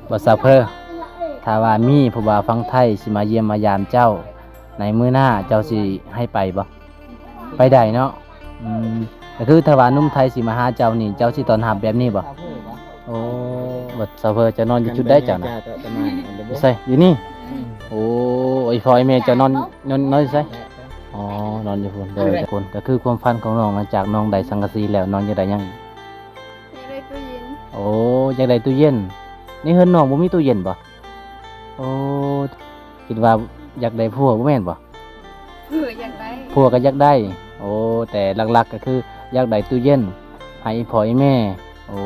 บ่ซาเพอถ้าว่ามีผู้บ่าวฟังไทยสิมาเยี่ยมมายามเจ้าในมื้อหน้าเจ้าสิให้ไปบ่ไปได้เนาะก็คือถ้าว่าหนุ่มไทยสิมาหาเจ้านี่เจ้าสิต้อนรับแบบนี้บ่โอ้บ่ซาเพอจะนอนอยู่จุดใดเจ้าน่ะใส่อยู่นี่โอ้ไอ้พ่อไอ้แม่เจ้านอนอยู่ไสอ๋อนอนอยู่พุ่นเด้อคนก็คือความฝันของน้องหลังจากน้องได้สังกะสีแล้วน้องจะได้หยังโอ้อยากได้ตู้เย็นนี่เฮือนน้องบ่มีตู้เย็นบ่โอ้คิดว่าอยากได้ผัวบ่แม่นบ่อยากได้ ผัวก็อยากได้โอ้แต่หลักๆก็คืออยากได้ตู้เย็นให้พ่อให้แม่โอ้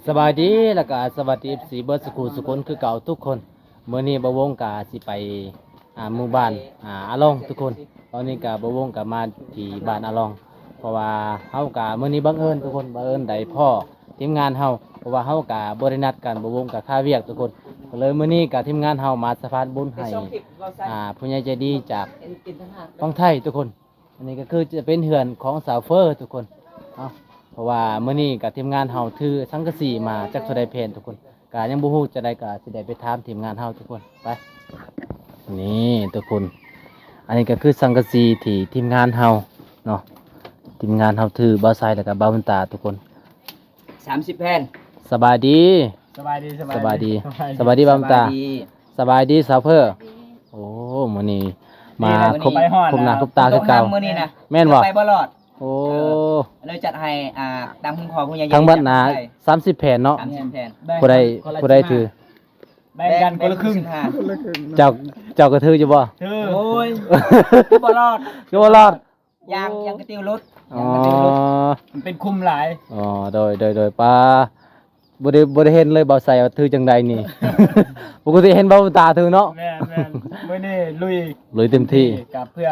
สบายดีแล้วก็สวัสดี FC เบิร์ดสุคนคือเก่าทุกคนมื้อนี้บ่วงกะสิไปหมู่บ้านอาลองทุกคนตอนนี้ก็บ่วงกะมาที่บ้านอาลองเพราะว่าเฮากะมื้อนี้บังเอิญทุกคนบังเอิญได้พ่อทีมงานเฮาเพราะว่าเฮากะบ่ได้นัดกันบ่วงกะค่าเวียกทุกคนก็เลยมื้อนี้กะทีมงานเฮามาสะพานบุญให้ผู้ใหญ่ใจดีจากฝั่งไทยทุกคนอันนี้ก็คือจะเป็นเฮือนของสาวเฟอร์ทุกคนเอ้าเพราะว่ามื้อนี้กับทีมงานเฮาถือสังกะสีมาจากสไดเพนทุกคนก็ยังบ่ฮู้จะได้ก็สิได้ไปถามทีมงานเฮาทุกคนไปนี่ทุกคนอันนี้ก็คือสังกะสีที่ทีมงานเฮาเนาะทีมงานเฮาถือบ่าวไซแล้วก็บ่าวบุญตาทุกคน30แผ่นสบายดีสบายดีสบายดีบ่าวบุญตาสบายดีสาวเพ้อโอ้มื้อนี้มาครบหน้าครบตาคือเก่ามื้อนี้นะแม่นบ่ไปบ่รอดโอ้เลยจัดให้ตามคุณพ่อคุณยายทั้งบัดนา30แผ่นเนาะ30แผ่นผู้ใดถือแบ่งกันคนละครึ่งเจ้าก็ถืออยู่บ่ถือโอ้ยบ่รอดก็บ่รอดยังกระติวรถอ๋อมันเป็นคุมหลายอ๋อโดยป้าบ่ได้เห็นเลยบ่ใส่ว่าถือจังใดนี่ ปกติเห็นบ่ตาถือเนาะแม่นมื้อนี้ลุยเต็มที่กับเพื่อ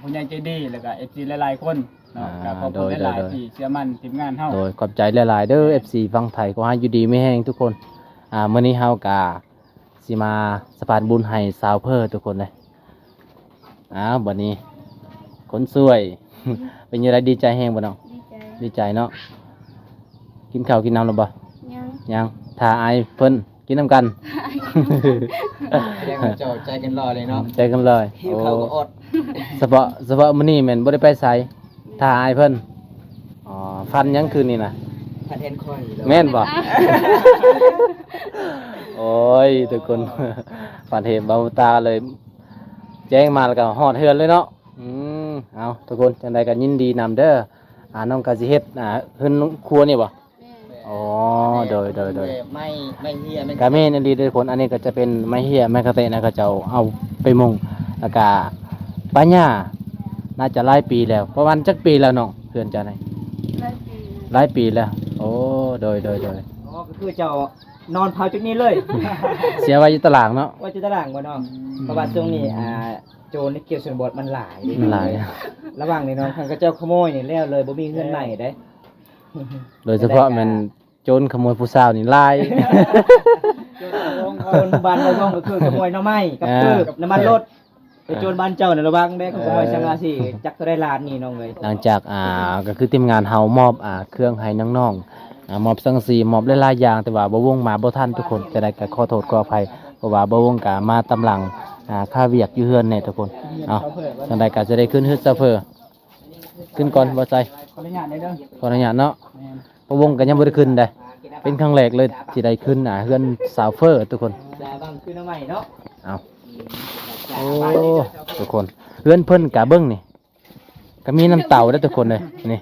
ผู้ใหญ่ใจดีแล้วก็ FC หลายๆคนเนาะก็ขอบคุณหลายๆที่เชื่อมั่นทีมงานเฮาโดยขอบใจหลายๆเด้อ FC ฝั่งไทยขอให้อยู่ดีมีแรงทุกคนมื้อนี้เฮาก็สิมาสะพานบุญให้สาวเพ้อทุกคนเลยบัดนี้คนสวย เป็นยังไงดีใจแฮงบ่น้องดีใจเนาะกินข้าวกินน้ำหรือบ่ยังถ้าอายเพิ่นกินน้ำกันใจกันรอเลยเนาะใจกันเลยหิวข้าวก็อดเฉพาะมื้อนี้แม่นบ่ได้ไปไสถ้าอายเพิ่นฟันยังคืนนี่น่ะฟันเห็นค่อยแม่นบ่ โอ้ยทุกคนฟันเห็นเบาตาเลยแจ้งมาแล้วก็ฮอดเฮือนเลยเนาะเอาทุกคนจังได๋ก็ยินดีนำเด้อน้องก็สิเฮ็ดเฮือนครัวนี่บ่อ๋อโดยไม่เหี้ยกะแม่นดีทุกคนอันนี้ก็จะเป็นไม้เหี้ยไม้กระเตะนะก็จะเอาไปมุงแล้วก็ป้าหญ้าน่าจะหลายปีแล้วประมาณจักปีแล้วน้องเฮือนจ้ะนี่หลายปีแล้วโอ้โดยอ๋อก็คือเจ้านอนเผาจุดนี้เลย เสียไว้อยู่ตารางเนาะไว้อยู่ตารางบ่เนาะเพราะว่าช่วงนี้โจรในเกี่ยวส่วนบทมันหลายระหว่างนี้น้องทางก็เจ้าขโมยนี่แล้วเลยบ่มีเงินใหม่ได้โดยเฉพาะมันโจรขโมยผู้สาวนี่ลายโจรบ้านเราต้องก็คือขโมยหน่อไม้กับกับน้ำมันรถไปโจรบ้านเจ้าน่ะระวังได้ขโมยสังกะสีจักก็ได้ล้านนี่น้องเอ้ยหลังจากก็คือทีมงานเฮามอบเครื่องให้น้องๆมอบสังกะสีมอบหลายๆอย่างแต่ว่าบ่วงมาบ่ทันทุกคนจะได้ก็ขอโทษขออภัยเพราะว่าบ่วงก็มาตำหลังค่าเวียกอยู่เฮือนนี่ทุกคนจังได๋ก็จะได้ขึ้นเฮือนซะเฟอขึ้นก่อนบ่ใจขออนุญาตได้เด้อขออนุญาตเนาะบ่วงก็ยังบ่ได้ขึ้นได้เป็นครั้งแรกเลยที่ได้ขึ้นเฮือนสาวเฟอทุกคนบางขึ้นเอาใหม่เนาะเอาโอ้ทุกคนเฮือนเพิ่นกะเบิ่งนี่ก็มีน้ำเต่าได้ทุกคนเลยนี่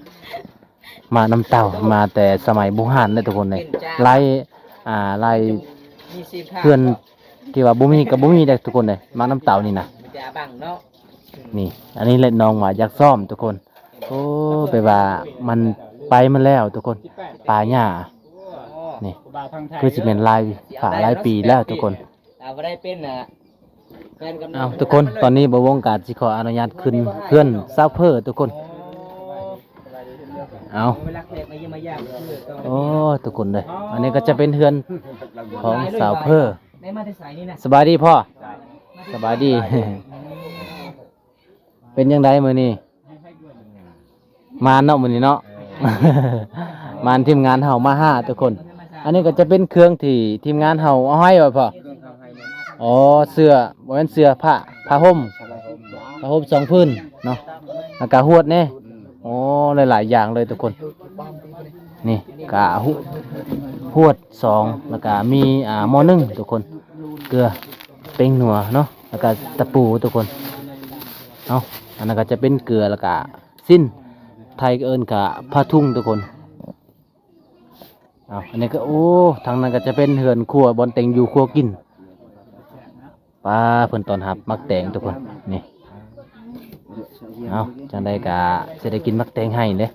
มาน้ำเต่ามาแต่สมัยโบราณได้ทุกคนเลยไล่เพื่อนที่ว่าบ่มีกับบ่มีได้ทุกคนเลยมาน้ำเต่านี่นะนี่อันนี้เล่นน้องว่าอยากซ่อมทุกคนโอ้ไปว่ามันไปมันแล้วทุกคนป่าหญ้านี่คือสิเป็นลายฝาลายปีแล้วทุกคนบ่ได้เป็นเอาทุกคนตอนนี้บ่วงกาสิขออนุญาตขึ้นเพื่อนซาวเพ้อทุกคนเอาโอ้ทุกคนเลยอันนี้ก็จะเป็นเฮือนของสาวเพ้อสบายดีพ่อสบายดี เป็นยังไงมื้อนี้ มาเนาะมื้อนี้เนาะ มานทีมงานเฮามาห้าทุกคน อันนี้ก็จะเป็นเครื่องที่ทีมงานเฮาเอาให้ไว้พ่ออ๋อเสื้อบ่แม่นเสื้อผ้าห่มสองพื้นเนาะแล้วก็หวดแน่อ๋อหลายๆอย่างเลยทุกคน นี่กะหวดสองแล้วก็มีหม้อนึ่งทุกคน เกลือเป็งหนัวเนาะแล้วก็ตะปูทุกคนเอาอันนั้นก็จะเป็นเกลือแล้วก็สิ้นไทยก็เอิ้นกะผ้าทุ่งทุกคนเอาอันนี้ก็โอ้ทางนั้นก็จะเป็นเฮือนครัวบอนเต็งอยู่ครัวกินปลาเพิ่นตอนหับมักแตงทุกคนนี่เอาจังได๋ก็สิได้กินมักแตงให้เด้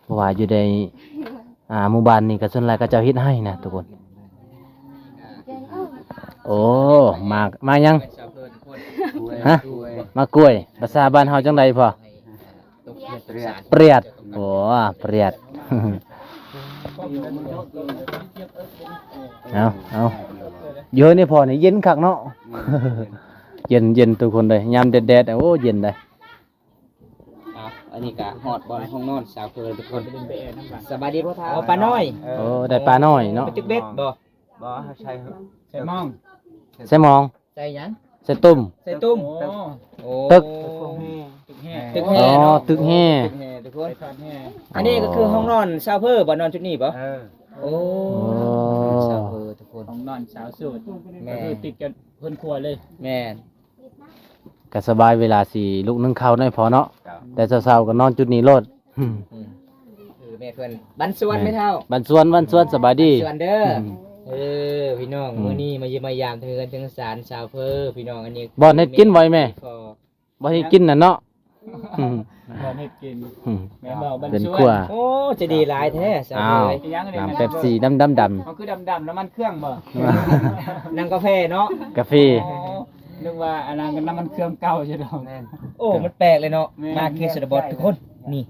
เพราะว่าอยู่ในหมู่บ้านนี่ก็ส่วนหลายก็เจ้าเฮ็ดให้นะทุกคนโอ้มายังฮะมากล้วยภาษาบ้านเฮาจังได๋พ่อเปรียดโอ้เปรียด เอาเยอะนี่พอนี่เย็นคักเนาะ เย็นทุกคนเลยยามแดดๆโอ้เย็นเลยอันนี้ก็ฮอดบอลห้องนอนสาวเพิ่นทุกคนสบายดีพ่อเฒ่าปลาน้อย โอ้ได้ปลาน้อยเนาะ ตึกเบ็ดบ่ ใส่มอง ใส่หมอง ใส่หยัง ใส่ตุ้ม ใส่ตุ้ม โอ้ ตึก ตึกแห่ ตึก อ๋ แห่ อ เนาะ ตึกแห่ ตึกแห่ทุกคน ทานแห่ อันนี้ก็คือห้องนอนสาวเพิ่นบ่นอนจุดนี้บ่ เออ โอ้สาวเพิ่นทุกคน ของนอนสาวสูตร แม่ ก็คือติดกันเพิ่นครัวเลย แม่น ก็สบายเวลาสิลุกนึ่งข้าวได้พอเนาะแต่เช้าๆก็นอนจุดนี้โลด คือแม่เพิ่นบันสวนไม่เท่า บันสวนสบายดี สวนเด้อพี่น้องมื้อนี้มาเยี่ยมมายามเทือนถึงศาลสาวเพิ่นพี่น้องอันนี้ บ่เฮ็ดกินบ่แม่บ่เฮ็ดกินน่ะเนาะ บ่ให้กินแม่บอกบัน เป็น ช่ว ครัว โอ้จะดีหลายแท้สาวเอ้ย อีหยังอันนี้ น้ำเป๊ปซี่ดำ มันคือดำๆน้ำมันเครื่องบ่ นั่งกาแฟเนาะ ๆกาแฟ นึกว่าอันนั้นก็น้ำมันเครื่องเก่าใช่ดอก โอ้มันแปลกเลยเนาะมาเคสบอททุกคนนี่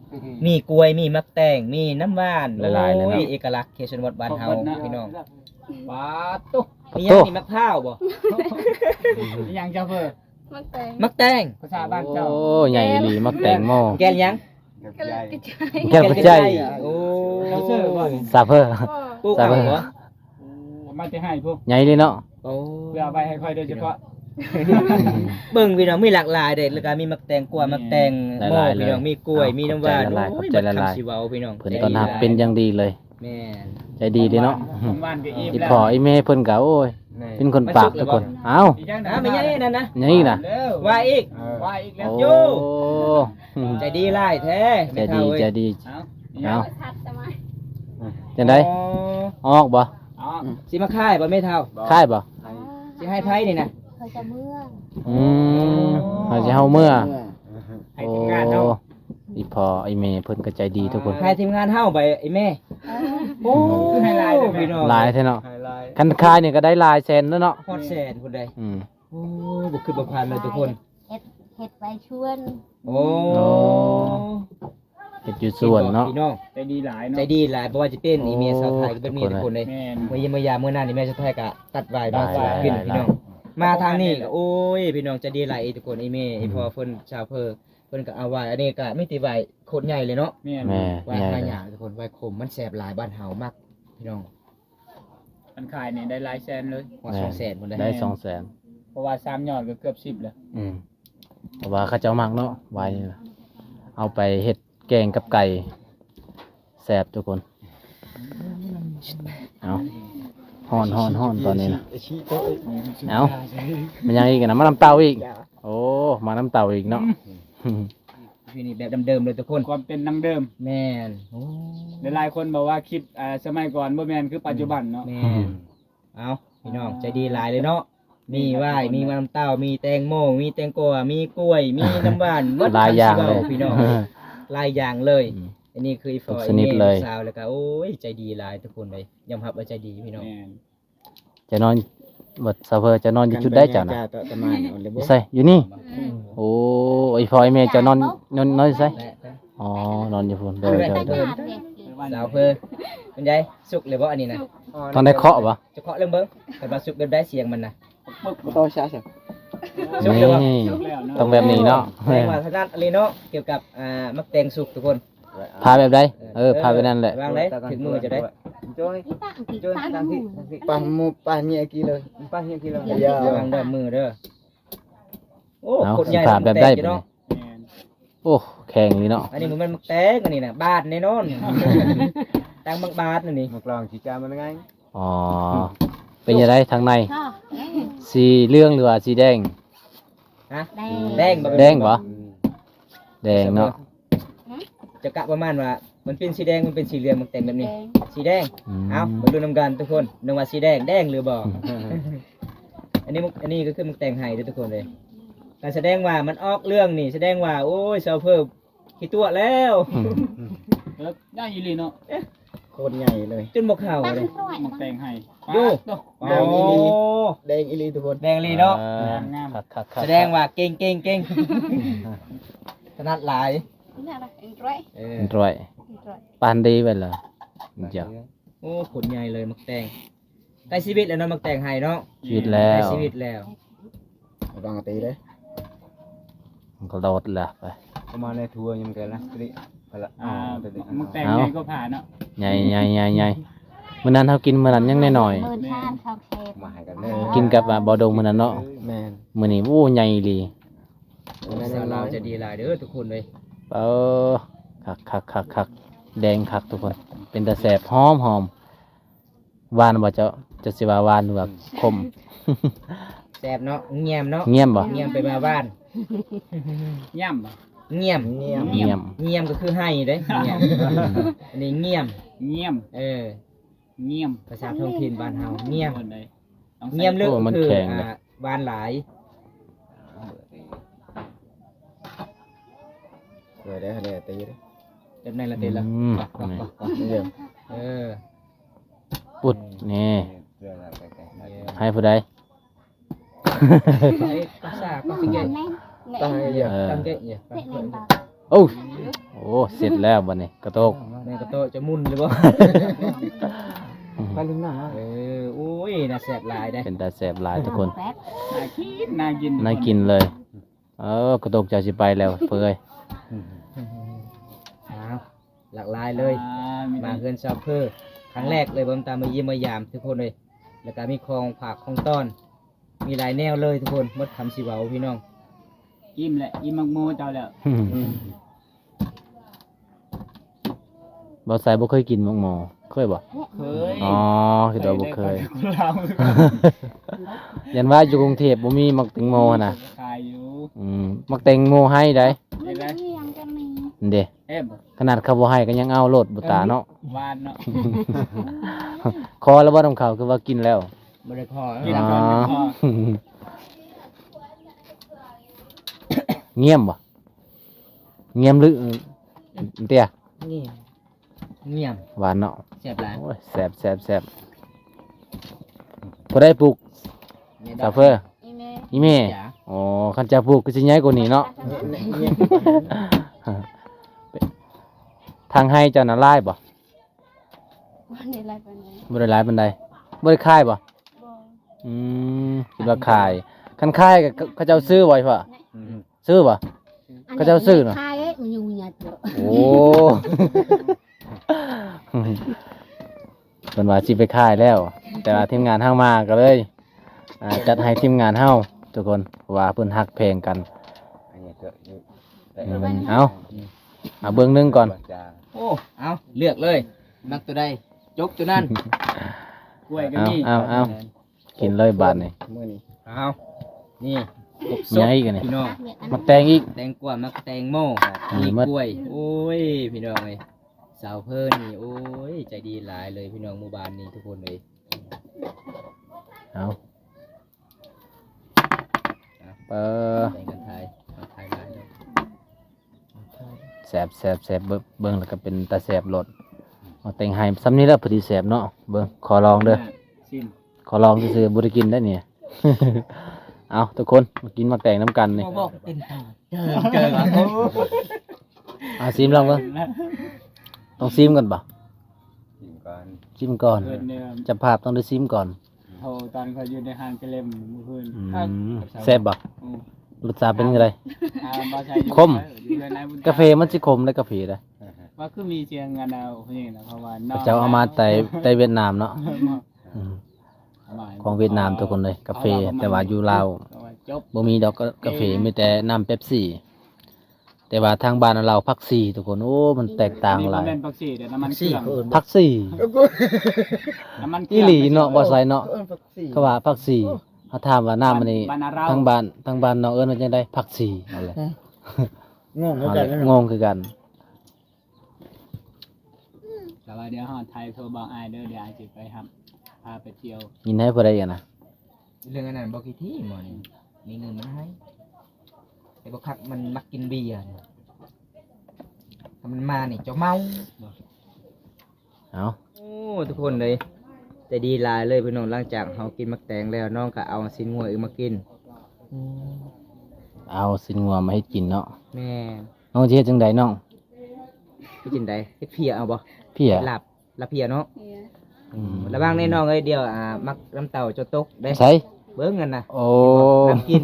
มีกล้วยมีมักแตงมีน้ำหวาน หลายๆเลยเนาะ โอ้เอกลักษณ์เคสบอทบ้านเฮาพี่น้อง ปาตุ๊ก มีหยังมีมะพร้าวบ่ อีหยังเจ้าเพิ่น มักแตง ภาษาบ้านเจ้า โอ้ใหญ่อีหลีมักแตงโม แกนหยัง แก้วปัจจัย โอ้ เจ้าชื่อบ่ ซาเฟอร์ ปลูกเอาบ่ มาจะให้พวก ใหญ่เลยเนาะ โอ้ เพื่อเอาไปให้ค่อยโดยเฉพาะ เบิ่งพี่น้องมีหลากหลายเด้แล้วก็มีมักแตงกล้วยมักแตงโม หลายๆเลย พี่น้องมีกล้วยมีน้ำหวาน ขอบ โอ้ย ใจ บัด หลายๆ คำสิเว้าพี่น้อง เพิ่นตอนรับเป็นอย่างดีเลย แม่น ใจดีเด้เนาะ ของบ้านก็อิ่ม อี แล้ว พ่ออีแม่เพิ่นก็โอ้ยเป็นคนปากทุกคนเอ้า อีกอย่าง ไม่ใช่นั่นนะ อย่างนี้น่ะ เร็ว ว่าอีก ว่าอีกแล้ว โอ้ โย่ ใจ ใจดีหลายแท้ ใจดีใจดี เอา เอาจังได๋ออกบ่ อ๋อ สิมาค่ายบ่แม่เฒ่า ค่ายบ่ สิให้ไผนี่นะ เขาจะเมื่อ อืมเขาสิเฮาเมื่อ ให้ โอ้ ทีมงานเนาะ อีพ่ออีแม่เพิ่นก็ใจดีทุกคน ให้ทีมงานเฮาไปไอ้แม่โอ้ คือให้ลายเลย พี่น้อง หลายแท้เนาะ ไฮไลท์ คันคายนี่ก็ได้หลายแสนแล้วเนาะ ฮอดแสนคนใด อืม โอ้บ่คือบ่ผ่านเลยทุกคน เฮ็ดไปชวน โอ้ เฮ็ดอยู่ส่วนเนาะ พี่น้อง ใจดีหลายเนาะ ใจดีหลายบ่ว่าจะเป็นอีเมียสาวไทยก็เป็นเมียทุกคนเลย แม่น เมื่อเยี่ยมเมื่อยามเมื่อหน้านี่แม่สาวไทยก็ตัดไว้บาง ได้ ขึ้น ได้ พี่น้อง มาทางนี้ก็โอ้ยพี่น้องใจดีหลายทุกคนอีเมย์อีพ่อเพิ่นชาวเพิ่นเพิ่นก็เอาไว้อันนี้ก็ไม่ติไว้โคตรใหญ่เลยเนาะ แม่น แม่ ไว้ ใหญ่ หา เล หยาย ทุกคนไว้คมมันแสบหลายบ้านเฮามากพี่น้อง อันขายนี่ได้หลายแสนเลย ว่า200,000พุ่นได้ ได้200,000 เพราะว่า3ยอดก็เกือบ10แล้ว อืมเพราะว่าเขาเจ้ามักเนาะไว้นี่ล่ะเอาไปเฮ็ดแกงกับไก่แซ่บทุกคนเอาฮ้อนตอนนี้นะเอามันยังอีกนะมาน้ำเต้าอีก โอ้มาน้ำเต้าอีกเนาะ พี่นี่แบบเดิมๆเลยทุกคน ความเป็นดังเดิม แม่นโอ้ หลายๆคนบอกว่าคลิปสมัยก่อนบ่แม่นคือปัจจุบันเนาะ แม่นเอาพี่น้องใจดีหลายเลยเนาะมีไหว้มีน้ำเต้ามีแตงโมมีแตงกวามีกล้วยมีน้ำหวานหมด หลายอย่าง ทั้ เลย สิว้พี่น้องหลายอย่างเลย อันนี้คืออีฟ ทุ อก ย ชนิดเลย สาวแล้วก็โอ้ยใจดีหลายทุกคนเลยยอมรับว่าใจดีพี่น้อง แม่น จะนอนบดซาเฟอร์จะนอนอยู่จุดได้จ้ะนะอยู่ใส่อยู่นี่ โอ้ไอ้พลอยแม่จะนอนอยู่ใส่อ๋อนอนอยู่พุ่นเดิน แต่ เดิน ขาดเด็กกิน สาวเพิ่นเป็นไงสุกเลยบ่อันนี้นะ ตอนได้เคาะปะ จะเคาะเรื่องเบิ่งแต่ว่าสุกแบบได้เสียงมันนะ โตช้า สุกเลยบ่ นี่ จบแล้วเนาะ ต้องแบบนี้เนาะ แสดงว่าทางด้านอะไรเนาะเกี่ยวกับมักแตงสุกทุกคน พาแบบใดพาไปนั่นแหละ วางได้ถึงมือจะได้ Chơi, อีตั้งกี่ chơi, ตั้ง đang ห thị, มู่ đang thị. Pa nhẹ kì lời, pa nhẹ kì lời. วางเด้อมือเด้อโอ้ เอา คน สิ ใหญ่ พาแบบได้ อยู่ บ่ เนาะ นี่ แม่น โอ้แข็งนี่เนาะ อันนี้มันมักแตงอันนี้น่ะบาทแน่นอนตังบางบาทนี่ Một lòng chỉ cha mà nó ngay. อ๋อเป็นยังไงทางใน ก็ สีเหลืองหรือว่าสีแดง ฮะ แดง แดงบ่ แดงบ่แดงเนาะ จะกะประมาณว่ามันเป็นสีแดงมันเป็นสีเหลืองมันแต่งแบบ แด นี้ ง สีแดง ม เอามาดูนำกันทุกคนนึกว่าสีแดงแดงหรือบ่อันนี้ก็คือมันแต่งให้เด้อทุกคนเลยการแสดงว่ามันออกเรื่องนี่แสดงว่าโอ้ยเซาเพิ่มขี้ตัวแล้ว แล้วย่าอีหลีเนาะ Khôn nhảy lời. จนบ่เข้า ตั้ง เลย ด้วย มักแต่งให้ ดู เนาะ โอ้ Đen y li tụi con. แดงลีเนาะ งาม คักๆๆ แสดงว่าเก่งเก่งเก่งถนัดหลาย นี่อะไรอีกด้วย เออ ร้อย อีกด้วย ปานดีไปเหรอเจ้า โอ้ผลใหญ่เลยมักแตงใกล้ชีวิตแล้วเนาะมักแตงให้เนาะ ชีวิตแล้ ใกล้ ว ชีวิตแล้ว Vàng tí đấy. มันก็โดดละไป Hôm nay thua nhưng mà cái là đi. Phải là อ่า từ từ. มักแต่ง เอา ไงก็ผ่านเนาะ ใหญ่ใหญ่ใหญ่ใหญ่มื้อนั้นเฮากินมื้อนั้นยังน้อย เมินทานข้าวเค็ม Mà hai cái ๆกินกับบ่ดงมื้อนั้นเนาะ Men. มื้อนี้โอ้ใหญ่อีหลี สาวเราวจะดีหลายเด้อทุกคนเลย เออคักแดงคักทุกคน เป็นตาแสบหอมหอมหวานบ่เจ้าจะสิว่าหวานหรือว่าขม แซ่บเนาะเงียบเนาะ เงียบบ่ เงียบไปมาบ้าน ย่ำบ่ เงียบ Nghe. เงียบ เงียบก็คือให้เด้เงียบอันนี้เงียบ เงียบ เออ เงียบ ภาษาท้องถิ่นบ้านเฮาเงียบ คนใดต้อง เงียบลึก โอ้มัน คือ แข็งเลย บ้านหลาย Rồi đấy, đây là tí đấy. แบบนั้นละเต็ละ อืมนี่ Bây giờ. เออ ปุดนี่ Rồi là cái. ให้ผู้ใด ไอ้ภาษาก็สิเกะ แม่แม่ Tao hay giờ. ตั้งเกะเนี่ย เตะเล่นบา โอ้โอ้เสร็จแล้วบัดนี้กระโตก แม่ก็โตะจะมุนหรือบ่ Phải đứng nào. เออโอ้ยน่าแซ่บหลายได้ เป็นตาแสบหลายทุกคน แป๊บ น่ากิน น่ากินเลย กระโตกจะสิไปแล้วเพื่อย อ้าวหลากหลายเลย มี มาเฮือนซาเพอร์ครั้งแรกเลยผมตามมาเยี่ยมมายามทุกคนเลย แล้วก็มีของผักของต้อน มีหลายแนวเลยทุกคนหมดคำสิเว้าพี่น้อง อิ่มแหละอิ่มมักโมเจ้าแล้ว บ่ใส่บ่เคยกินหมกหมอเคยบ่ เคย อ๋อคือตัวบ่เคย เรา ยันว่าอยู่กรุงเทพบ่มีหมักแตงโมหั่นน่ะ ขายอยู่ หมักแตงโมให้ได้ ไม่ได้ยังจะมี นั่นเด้ เอ๊ะ ขนาดเขาบ่ให้ก็ยังเอาโลดบ่ตาเนาะ หวานเนาะ คอแล้วบ่ต้องเขาคือว่ากินแล้ว บริคอ กิน อ๋อ ก่อนเป็นพอ เงียบบ่เงียบหรือเตี้ย เงียบเงียบ หวานเนาะ แซ่บหลาย โอ้ยแซ่บบ่ได้ปลูกซาเฟอร์ อีเมย์ อีแม่อ๋อคันจะปลูกก็สิใหญ่กว่านี้เนาะ ทางให้เจ้าน่ะลายบ่ วันนี้อะไรเป็นไง บ่ได้หลายปานใดบ่ได้ขายบ่ บอก คิดว่าขายคันขายก็เขาเจ้าซื้อไว้พ่อซื้อบ่ ก็เจ้าซื้อน่ะ คายเอ้ยมันอยู่หยัดเยอะ โอ้เพิ่นว่าสิไปขายแล้ว แต่ว่าทีมงานเฮามาก็เลยจัดให้ทีมงานเฮาทุกคนเพราะว่าเพิ่นฮักเพลงกัน Anh nhà cỡ như. เอาเบิ่งหนึงก่อน โอ้เอาเลือกเลยมักตัวใดจกตัวนั้น กล้วยก็ เอา มี กินเลยบาดนี่ Mưa này. เอานี่กบ ใหญ่กันนี่ พี่น้อง เวียดอัน มาแตงอีก แตงกวามักแตงโม มี มี หมด กล้วย โอ้ย พี่น้องเลยสาวเพิ่นนี่ โอ้ย ใจดีหลายเลยพี่น้องหมู่บ้านนี่ทุกคนเลย เอาเออ แต่งกันไทยมาไทยหลายเลย แซ่บเบิ่งแล้วก็เป็นตาแซ่บรสมาแต่งให้ซ้ำนี้แล้วพอดีแซ่บเนาะเบิ่งขอลองเด้อ ซิม ขอลองซื่อๆบ่ได้กินได้เนี่ย เอาทุกคนมากินมาแต่งน้ำกันนี่ บอกเป็นตาเจอแล้ว เอาซิมลองเบิ่งต้องซิมก่อนป่ะ Chỉ còn. ซิมก่อน เพิ่นเนี่ย จะภาพต้องได้ซิมก่อน โทรตอนเขาอยู่ในห้างเกลมมื้อคืน แซ่บบ่ อืม รสชาติเป็นไง บ่ใช่อยู่ คม อยู่ในบุญ กาแฟมันสิขมได้กาแฟได้ Uh-huh. ว่าคือมีเสียงกันเอานี่นะเพราะว่าน้อง เจ้าเอามาแต่เวียดนามเนาะอืมของเวียดนามทุกคนเลยกาแฟแต่ว่าอยู่ลาว จบ บ่มีดอกกาแฟมีแต่น้ำเป๊ปซี่แต่ว่าทางบ้านเราพักซี่ทุกคนโอ้มันแตกต่างหลาย นี่บ่แม่นผักชีเดี๋ยวน้ำมันเครื่อง พักซี่ น้ำมันเค อี รื่อง หลีเนาะบ่ใส่เนาะ เอิ้นผักชี เขาว่าพักซี่เขาถามว่าน้ำมันนี่ บ้านเรา ทางบ้านน้องเอิ้นว่าจังได๋พักซี่นั่นแหละ งงเหมือน เอา กั แห น ละ นะ งงคือกัน แต่ว่าเดี๋ยวฮอดไทยโทรบอกอ้ายเด้อเดี๋ยวอ้ายสิไปครับพาไปเที่ยว ยินให้ผู้ใดกันนะ เรื่องอันนั้นบ่กี่ที่หมอนี่มีเงินมันให้แต่บ่คักมันมักกินเบียร์นี่ถ้ามันมานี่เจ้าเมา เอา โอ้ทุกคนเลยใจดีหลายเลยพี่น้องหลังจากเฮากินมักแตงแล้วน้องก็เอาสินงัวอีกมากิน เอาสินงัวมาให้กินเนาะ แม่ น้องสิเฮ็ดจังไดน้อง พี่จินไดเฮ็ดเพียเอาบ่ พี่อะ หลับเพียเนาะ เนี่ย อืม ระวังแน่น้องเอ้ยเดี๋ยวมักน้ำเต่าจะตกได้ ใส่ เบิ่งกันนะ โอ้ น้ำกิน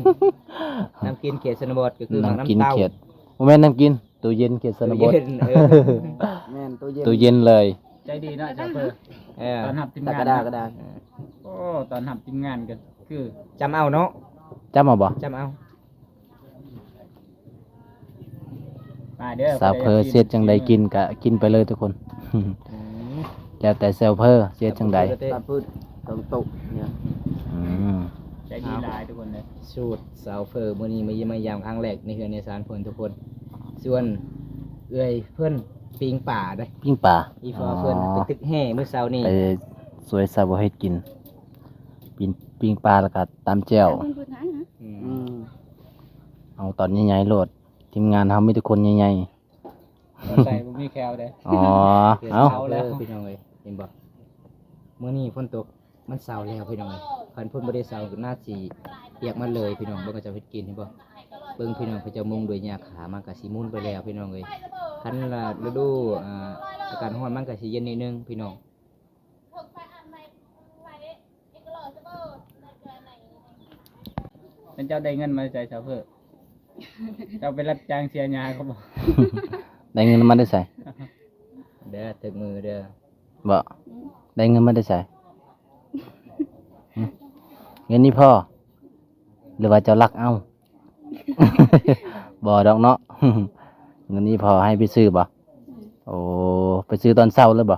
น้ำกินเขตชนบทก็คือหมัก น้ำกิน น้ำเต้า เขียดบ่แม่นน้ำกินตู้เย็นเขียดสนบท ตู้เย็นแม่นตู้เย็น ตู้เย็นเลย ใจดีเนาะเจ้าเพิ่น เออ ตอนหับทีม ตะ งาน กระดาษกระดาษ โอ้ตอนหับทีมงานก็คือ จำเอาเนาะ จำเอาบ่ จำเอา มาเด้อ สาวเพอเสียดจังใดกินก็กินไปเลยทุกคน แล้วแต่เซลเพอเสียดจังใด ตาพืชตรงตุกเนี่ย อืม ใจดีหลายทุกคนเลย สูตรสาวเฟอร์มื้อนี้มาเยี่ยมมายามครั้งแรกในเฮือนในศาลเพิ่นทุกคน ส่วนเอื้อยเพิ่นปิงป่าเด้อ ปิ้งปลา อีฟอเพิ่นไปตึกแห่มื้อเช้านี้ ไปสวยสาวบ่เฮ็ดกินปิ้งปลาแล้วก็ตำแจ่ว คนพูดนั้นนะ อื อื ม ม เอาตอนใหญ่ๆโลดทีมงานเฮามีแต่คนใหญ่ ใส่บ่มีแคลเด้อ ๆอ๋อ เพื่อน เอา เช้าแล้วพี่น้องเอ้ยเห็นบ่มื้อนี้ฝนตกมันเช้าแล้วพี่น้องเอ้ยคันเพิ่นบ่ได้เช้าก็น่าสิเปียกมันเลยพี่น้องเบิ่งก็จะเฮ็ดกินเห็นบ่เบิ่งพี่น้องเขาจะมุงด้วยหญ้าขามันก็สิมุนไปแล้วพี่น้องเอ้ยคันละฤดูอากาศร้อนมันก็สิเย็นนิดนึงพี่น้อง เป็นเจ้าได้เงินมาใจชาวเพิ่นเจ้าไปรับจ้างเสียหญ้าเขาบอก ได้เงินมาได้ใส่ เด้อถึกมือเด้อ บ่ได้เงินมาได้ใส่หึเงินนี่พ่อหรือว่าเจ้ารักเอา บ่ดอกเนาะ เงินนี้พอให้ไปซื้อบ่โอ้ไปซื้อตอนเช้าเลยบ่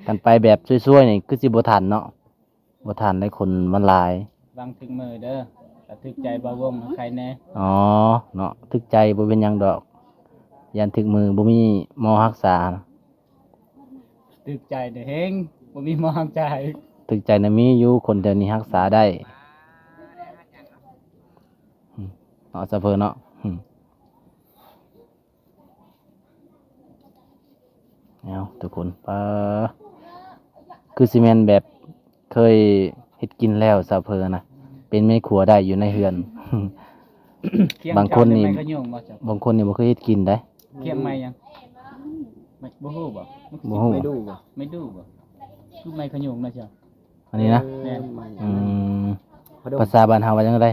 กันไปแบบช่วยๆนี่คือสิบ่ทันเนาะบ่ทันได้คนมันหลาย วางถึงมือเด้อแต่ถึกใจบ่าวงใครแน่ อ๋อเนาะทึกใจบ่เป็นหยังดอกยันถึกมือบ่มีหมอรักษา ถึกใจเด้อเฮงบ่มีหมอหักใจ ถึกใจน่ะมีอยู่คนเดียวนี้รักษาได้เนาะซะเพิ่นเนาะเอาทุกคนคือซีเมนแบบเคยเฮ็ดกินแล้วซะเพิ่นนะเป็นแม่ครัวได้อยู่ในเฮือน เคียง บางคนนี่ เจ้าได้ไม้ขยุ่งบ่จ้ะ บางคนนี่บ่เคยเฮ็ดกินได้ เคียงไม้ยังไม่บ่ฮู้บ่ บ่ฮู้ ไม่ดูบ่ ไม่ดูบ่คือไม้ขยุ่งนะจ้ะ อันนี้นะ แม่น อืมภาษาบ้านเฮาว่าจังได๋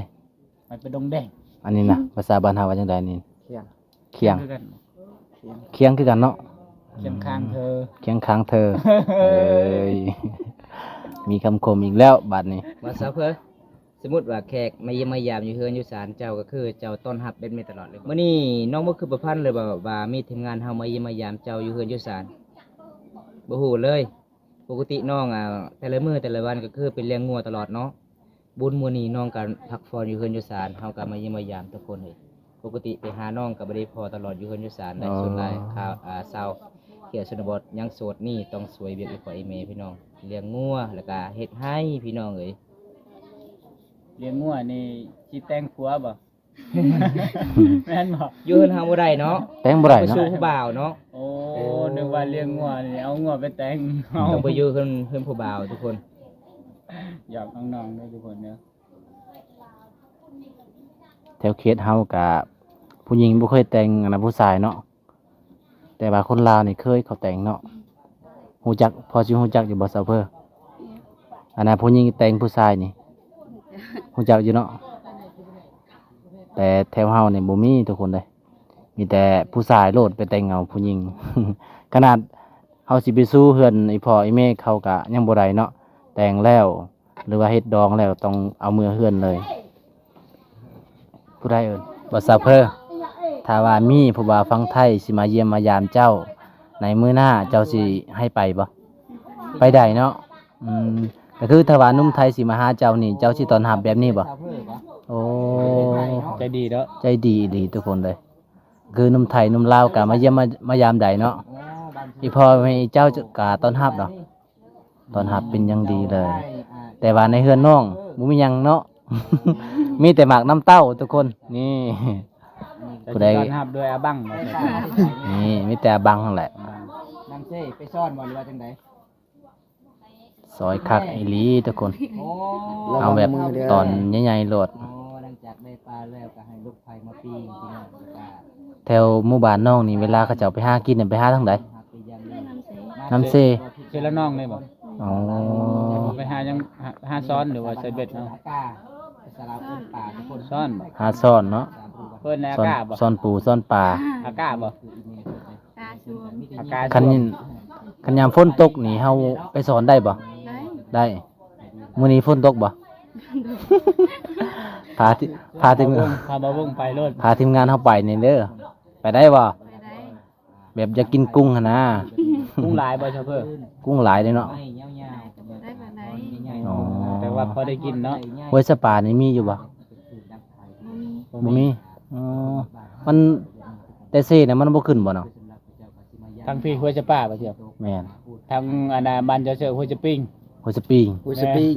ไม้ไปดงแดง อันนี้นะภาษาบ้านเฮาว่าจังได๋นี่ เที่ยง เคียง คือกัน เคียงคือกันเนาะ เคียงข้างเธอ เคียงข้างเธอ เอ้ย มีคำคมอีกแล้วบัดนี้ ว่าซะเพิ่นสมมุติว่าแขกมาเยี่ยมมายามอยู่เฮือนอยู่ศาลเจ้าก็คือเจ้าต้อนรับเป็นมาตลอดเลยมื้อนี้น้องบ่คือประพันธ์เลยว่ามีทีมงานเฮามาเยี่ยมมายามเจ้าอยู่เฮือนอยู่ศาลบ่ฮู้เลย ปกติน้องแต่ละมื้อแต่ละวันก็คือเป็นเลี้ยงงัวตลอดเนาะบุญมื้อนี้น้องก็พักผ่อนอยู่เฮือนอยู่ศาลเฮาก็มาเยี่ยมมายามทุกคนเลยปกติไปหาน้องก็บ่ได้พอตลอดอยู่เฮือนอยู่ศาลได้ส่วนหลายข่าวเช้าเขียชนบทยังโสดนี่ต้องสวยเวียกอีกกว่าอีเมพี่น้องเลี้ยงงัวแล้วก็เฮ็ดให้พี่น้องเอ้ย เลี้ยงงัวนี่สิแต่งผัวบ่ แม่นบ่ อยู่เฮือนเฮาบ่ได้เนาะ แต่งบ่ได้ ไป เนาะ สู่ผู้บ่าวเนาะ โอ้นึกว่าเลี้ยงงัวนี่เอางัวไปแต่งเอา ต้องไปอยู่เฮือนผู้บ่าวทุกคน อยากน้องๆด้วยทุกคนเด้อ แถวเขตเฮากับผู้หญิงบ่เคยแต่งอันนะผู้ชายเนาะแต่ว่าคนลาวนี่เคยเขาแต่งเนาะฮู้จักพอสิฮู้จักอยู่บ่ซาวเพออันนั้นผู้หญิงแต่งผู้ชายนี่ฮู้จักอยู่เนาะแต่แถวเฮานี่บ่มีทุกคนเลย มีแต่ผู้ชายโลดไปแต่งเอาผู้หญิง ขนาดเฮาสิไปสู้เฮือนไอ้พ่อไอ้แม่เขาก็ยังบ่ได้เนาะแต่งแล้ว หรือว่าเฮ็ดดองแล้วต้องเอามือเฮือนเลย ผู้ใดเอิ้นบ่ทราบเพอถ้าว่ามีผู้บ่าวฟังไทยสิมาเยี่ยมมายามเจ้า ในมื้อหน้าเจ้าสิให้ไปบ่ไปได้เนาะก็คือถ้าว่าหนุ่มไทยสิมาหาเจ้านี่เจ้าสิต้อนรับแบบนี้บ่โอ้ ใจดีเด้อ ใจดีดีทุกคนเลย คือหนุ่มไทยหนุ่มลาวก็มาเยี่ยมมายามใดเนาะอีพ่อแม่เจ้าก็ต้อนรับเนาะต้อนรับเป็นอย่างดีเลย แต่ว่าในเฮือนน้องบ่มีหยังเนาะ มีแต่หมากน้ำเต้าทุกคนนี่ ผู้ใด ต้อนรับด้วยอาบังมาใส่ นี่มีแต่บังนั่นแหละ น้ำเซ่ไปซ่อนบ่หรือว่าจังได ซอยคักอีหลีทุกคน โอ้ เอาแบบตอนใหญ่ๆโลด อ๋อหลังจากได้ปลาแล้วก็ให้ลูกไฟมาปิ้งพี่น้องแล้วก็ แถวหมู่บ้านน้องนี่เวลาเขาเจ้าไปหากินน่ะไปหาทางใด หาไปยามนี้ น้ำเซ เชื่อแล้วน้องเลยบ่ อ๋อ ไปหายังหาซ้อนหรือว่าใส่เบ็ดเนาะ อากาสลาวคนป่าทุกคน ซ้อนบ่ หาซ่อนเนาะ เพิ่นในอา ซ่อน กาศบ่ ซ่อนปูซ่อนปลา อากาศบ่ ตาชวม อากาศ คันยามฝนตกนี่เฮาไปสอนได้บ่ ได้ ได้มื้อนี้ฝนตกบ่ พาที่พาทีม พาบ่วงไปโลด พาทีมงานเฮาไปนี่เด้อไปได้บ่ ไปได้ แบบอยากกินกุ้งหั่นนะ กุ้งหลายบ่เจ้าเพิ่น กุ้งหลายเลยเนาะ ไม่ยาวๆ ได้แบบไหน อ๋อ แต่ว่าพอได้กินเนาะ ห้วยสะปานี่มีอยู่บ่ บ่มี บ่มีอ๋อมันแต่เซ่น่ะมันบ่ขึ้นบ่เนาะ ทั้งพี่ห้วยจะป้าบ่เจ้า แม่น ทั้งอันน่ะบ้านเจ้าเสือห้วยจะปิ้ง ห้วยสปริง ห้วยสปริง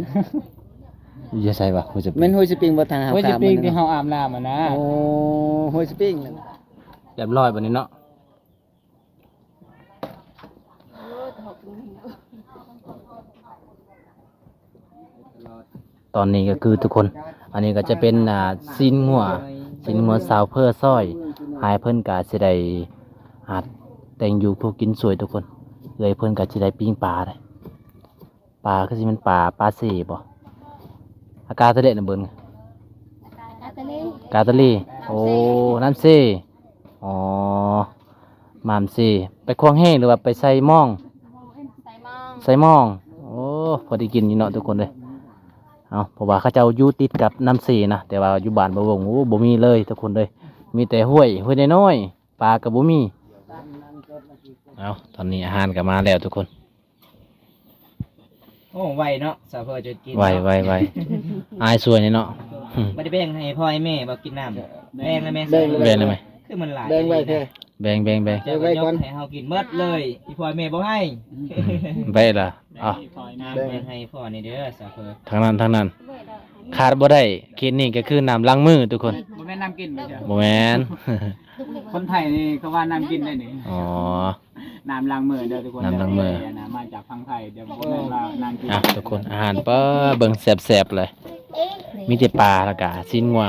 อยู่จะใส่บ่ห้วยสปริ แม่ ง นห้วยสปริงบ่ทางหา ห้วยจะ ข้าม ปิ้ง มัน ที่ นะ เฮาอาบน้ำอ่ะนะ โอ้ห้วยสปริงนั่นน่ะ เรียบร้อยบัดนี้เนาะ โอ้ถกมือเนาะ ตอนนี้ก็คือทุกคน อันนี้ก็จะเป็นซีนงัวสาวเพื่อซ้อยหายเพิ่นก็สิได้หัดแต่งอยู่พวกกินสวยทุกคนเลยเพิ่นก็สิได้ปิ้งปลาได้ปลาคือสิเป็นปลาเสบ่อากาศทะเลน่ะเบิ่ง กาตะลี กาตะลีโอ้น้ำเซอ๋อมามเซไปควงแห้งหรือว่าไปใส่หม้อง ใส่มอง ใส่หม้องโอ้พอได้กินอยู่เนาะทุกคนเลยเอาเพราะว่าเขาเจ้าอยู่ติดกับน้ำเสีนะแต่ว่าอยู่บ้านบ่วงโอ้บ่มีเลยทุกคนเลยมีแต่ห้วยน้อยๆปลาก็บ่มีเอาตอนนี้อาหารก็มาแล้วทุกคน โอ้ไวเนาะสาวเพื่อจะกิน ไวอายสวยนี่เนาะ บ่ได้แบ่งให้พ่อให้แม่บ่กินน้ำแบ่งแล้วแม่ แบ่งเลยไหม คือมันหลาย แบ่งไว้แท้ แบ่ง เจ้าก็ยกให้เฮากินหมดเลยอีพ่อแม่บ่ให้ ไปล่ะเอา แบ่งให้พ่อนี่เด้อสาวเพื่อ ทางนั้นขาดบ่ได้เขตนี้ก็คือน้ำล้างมือทุกคน บ่แม่นน้ำกินบ่เจ้า บ่แม่น คนไทยนี่เขาว่าน้ำกินได้นี่ อ๋อ น้ำล้างมือเด้อทุกคน น้ำล้างมือ นะมาจากฝั่งไทยเดี๋ยวบ่แม่นว่าน้ำกิน อ่ะทุกคนอาหารป้าเบิ่งแซ่บๆเลย มีแต่ปลาแล้วก็ชิ้นงัว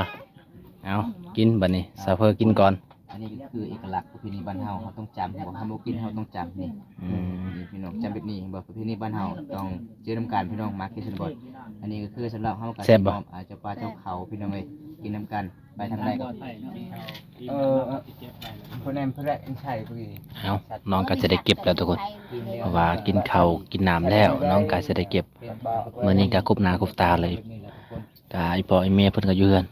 เอากินบัดนี้ซาเพอกินก่อน อันนี้ก็คือเอกลักษณ์ประเพณีบ้านเฮาเฮาต้องจำบ่เฮาบ่กินเฮาต้องจำนี่ นี่พี่น้องจำแบบนี้บ่ประเพณีบ้านเฮาต้องเจอน้ำกันพี่น้องมาคิดสนบทอันนี้ก็คือสำหรับเฮากับพี่น้องอาจจะปลาเจ้าเขาพี่น้องเอ้ยกินน้ำกันไปทางใดก็คนนั้นเพิ่นได้ใช่พอดี เอาน้องก็จะได้เก็บแล้วทุกคน เพราะว่ากินข้าวกินน้ำแล้ว น้องก็จะได้เก็บมื้อนี้ก็ครบหน้าครบตาเลยก็อีพ่ออีแม่เพิ่นก็อยู่เฮือน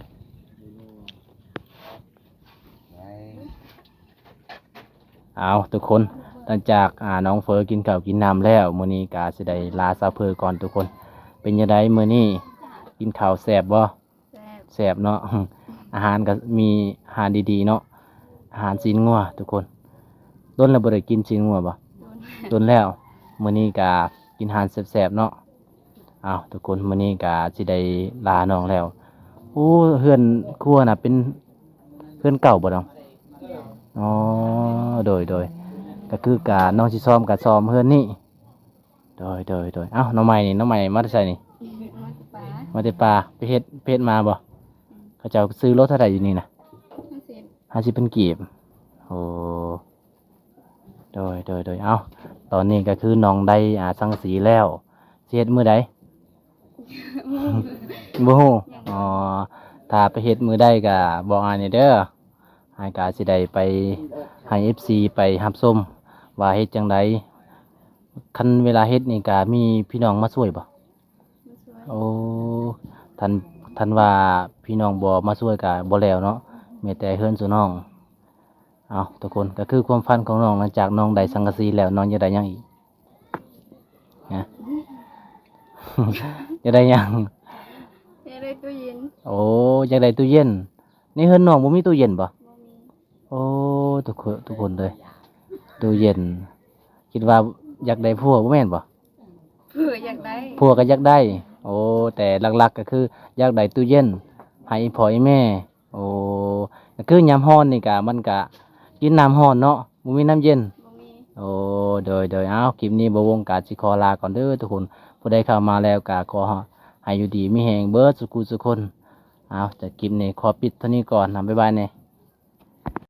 เอาทุกคนหลังจากน้องเฟอกินข้าวกินน้ำแล้วมื้อนี้ก็สิได้ลาซาเพอก่อนทุกคน เป็นจังไดมื้อนี้กินข้าวแซ่บบ่ แซ่บ แซ่บเนาะ อาหารก็มีอาหารดีๆเนาะอาหารซีนงัวทุกคนต้นแล้วบ่ได้กินซีนงัวบ่ โดน ต้นแล้วมื้อนี้ก็กินอาหารแซ่บๆเนาะอ้าวทุกคนมื้อนี้ก็สิได้ลาน้องแล้วโอ้เฮือนครัวน่ะเป็นเฮือนเก่าบ่น้องอ๋อโดยก็คือกะน้องสิซ้อมก็ซ้อมเฮือนนี่โดยอ้าวน้องใหม่นี่น้องใหม่มาแต่ไสนี่ ป๋า มาแต่ป่าไปเฮ็ดมาบ่เขาเจ้าซื้อรถเท่าใดอยู่นี่นะ มันเสียบ 50เป็นกีบโอ้โดยเอ้าตอนนี้ก็คือน้องได้สังสีแล้วสิเฮ็ดมื้อใด บ่ฮู้อ๋อถ้าไปเฮ็ดมื้อใดก็บอกอ้ายนี่เด้อ หายกาสิได้ไปให้ FC ไปรับชมว่าเฮ็ดจังไดคันเวลาเฮ็ดนี่ก็มีพี่น้องมาช่วยบ่ มาช่วย โอ้ท่านว่าพี่น้องบ่มาช่วยก็บ่แล้วเนาะมีแต่เฮือนสู่น้องเอาทุกคนก็คือความฝันของน้องหลังจากน้องได้สังกะสีแล้วน้องจะได้หยังอีกนะ จะได้หยัง เฮ็ดได้ตู้เย็น โอ้อยากได้ตู้เย็นนี่เฮือนน้องบ่มีตู้เย็นบ่ บ่มี โอ้ทุกคนเลยตู้เย็น คิดว่าอยากได้ผัวบ่แม่นบ่ เพื่ออยากได้ ผัวก็อยากได้ โอ้แต่หลักๆก็คืออยากได้ตู้เย็นให้พ่อให้แม่ โอ้ก็คือยามร้อนนี่ก็มันก็กินน้ำร้อนเนาะบ่มีน้ำเย็น บ่มี โอ้โดยเอาคลิปนี้บ่วงกาสิขอลาก่อนเด้อทุกคนผู้ใดเข้ามาแล้วก็ขอให้อยู่ดีมีแรงเบิดสุขุสุคนเอาจากคลิปนี้ขอปิดเท่านี้ก่อนนะบ๊ายบายเนี่ย